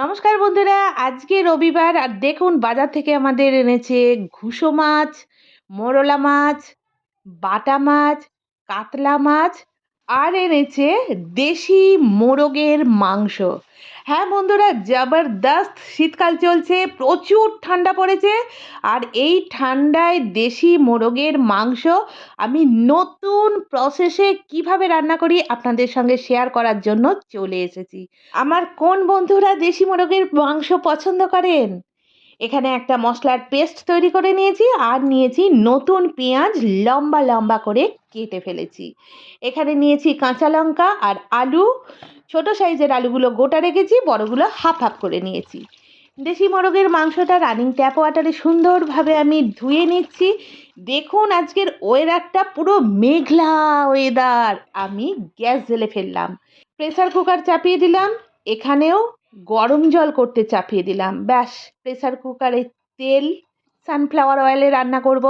নমস্কার বন্ধুরা, আজকে রবিবার আর দেখুন বাজার থেকে আমাদের এনেছে ঘুষো মাছ, মোরলা মাছ, বাটা মাছ, কাতলা মাছ আর এনেছে দেশি মোরগের মাংস। হ্যাঁ বন্ধুরা, জবরদস্ত শীতকাল চলছে, প্রচুর ঠান্ডা পড়েছে। আর এই ঠান্ডায় দেশি মোরগের মাংস আমি নতুন প্রসেসে কিভাবে রান্না করি আপনাদের সঙ্গে শেয়ার করার জন্য চলে এসেছি। আমার কোন বন্ধুরা দেশি মোরগের মাংস পছন্দ করেন? এখানে একটা মশলার পেস্ট তৈরি করে নিয়েছি আর নিয়েছি নতুন পেঁয়াজ লম্বা লম্বা করে কেটে ফেলেছি। এখানে নিয়েছি কাঁচা লঙ্কা আর আলু। ছোট সাইজের আলুগুলো গোটা রেখেছি, বড়গুলো হাফ হাফ করে নিয়েছি। দেশি মোরগের মাংসটা রানিং ট্যাপ ওয়াটারে সুন্দরভাবে আমি ধুয়ে নিচ্ছি। দেখুন আজকের ওয়েদারটা পুরো মেঘলা ওয়েদার। আমি গ্যাস জ্বেলে ফেললাম, প্রেসার কুকার চাপিয়ে দিলাম। এখানেও গরম জল করতে চাপিয়ে দিলাম। ব্যাস, প্রেসার কুকারে তেল, সানফ্লাওয়ার অয়েলে রান্না করব।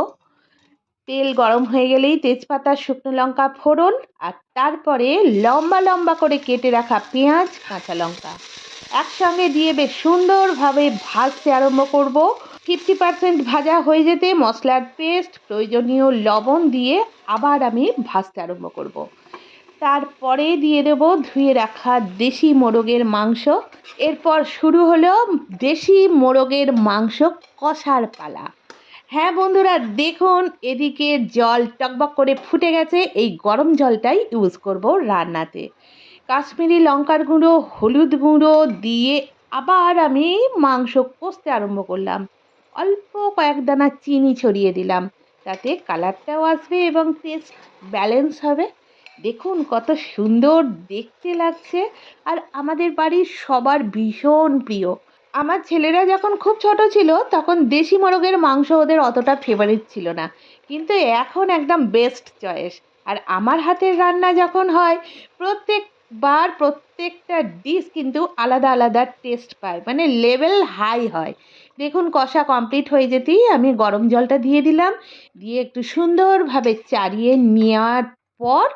তেল গরম হয়ে গেলেই তেজপাতা, শুকনো লঙ্কা ফোড়ন, আর তারপরে লম্বা লম্বা করে কেটে রাখা পেঁয়াজ, কাঁচা লঙ্কা একসঙ্গে দিয়ে বেশ সুন্দরভাবে ভাজতে আরম্ভ করব। 50% ভাজা হয়ে যেতে মশলার পেস্ট, প্রয়োজনীয় লবণ দিয়ে আবার আমি ভাজতে আরম্ভ করব। তারপরে দিয়ে দেবো ধুয়ে রাখা দেশি মোরগের মাংস। এরপর শুরু হলো দেশি মোরগের মাংস কষার পালা। হ্যাঁ বন্ধুরা, দেখুন এদিকে জল টকবক করে ফুটে গেছে। এই গরম জলটাই ইউজ করব রান্নাতে। কাশ্মীরি লঙ্কার গুঁড়ো, হলুদ গুঁড়ো দিয়ে আবার আমি মাংস কষতে আরম্ভ করলাম। অল্প কয়েক দানা চিনি ছড়িয়ে দিলাম, তাতে কালারটাও আসবে এবং টেস্ট ব্যালেন্স হবে। দেখুন কত সুন্দর দেখতে লাগছে, আর আমাদের বাড়ির সবার ভীষণ প্রিয়। আমার ছেলেরা যখন খুব ছোট ছিল তখন দেশি মোরগের মাংস ওদের অতটা ফেভারিট ছিল না, কিন্তু এখন একদম বেস্ট চয়েস। আর আমার হাতের রান্না যখন হয়, প্রত্যেকটা ডিশ কিন্তু আলাদা আলাদা টেস্ট পায়, মানে লেভেল হাই হয়। দেখুন কষা কমপ্লিট হয়ে যেতেই আমি গরম জলটা দিয়ে দিলাম, দিয়ে একটু সুন্দরভাবে চাড়িয়ে নেওয়ার পর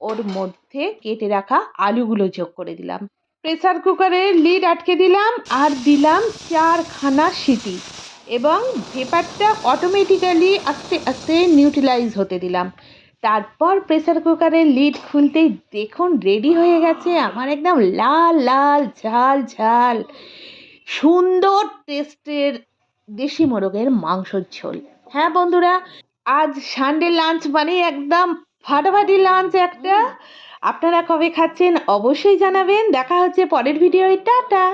ওর মধ্যে কেটে রাখা আলুগুলো যোগ করে দিলাম। প্রেসার কুকারের লিড আটকে দিলাম আর দিলাম 4খানা সিটি, এবং ভেপারটা অটোমেটিক্যালি আস্তে আস্তে নিউট্রালাইজ হতে দিলাম। তারপর প্রেসার কুকারের লিড খুলতেই দেখুন রেডি হয়ে গেছে আমার একদম লাল লাল ঝাল ঝাল সুন্দর টেস্টের দেশি মোরগের মাংসর ঝোল। হ্যাঁ বন্ধুরা, আজ সানডে লাঞ্চ মানে একদম ফাটাফাটি লাঞ্চ একটা। আপনারা কবে খাচ্ছেন অবশ্যই জানাবেন। দেখা হচ্ছে পরের ভিডিওয়। টাটা।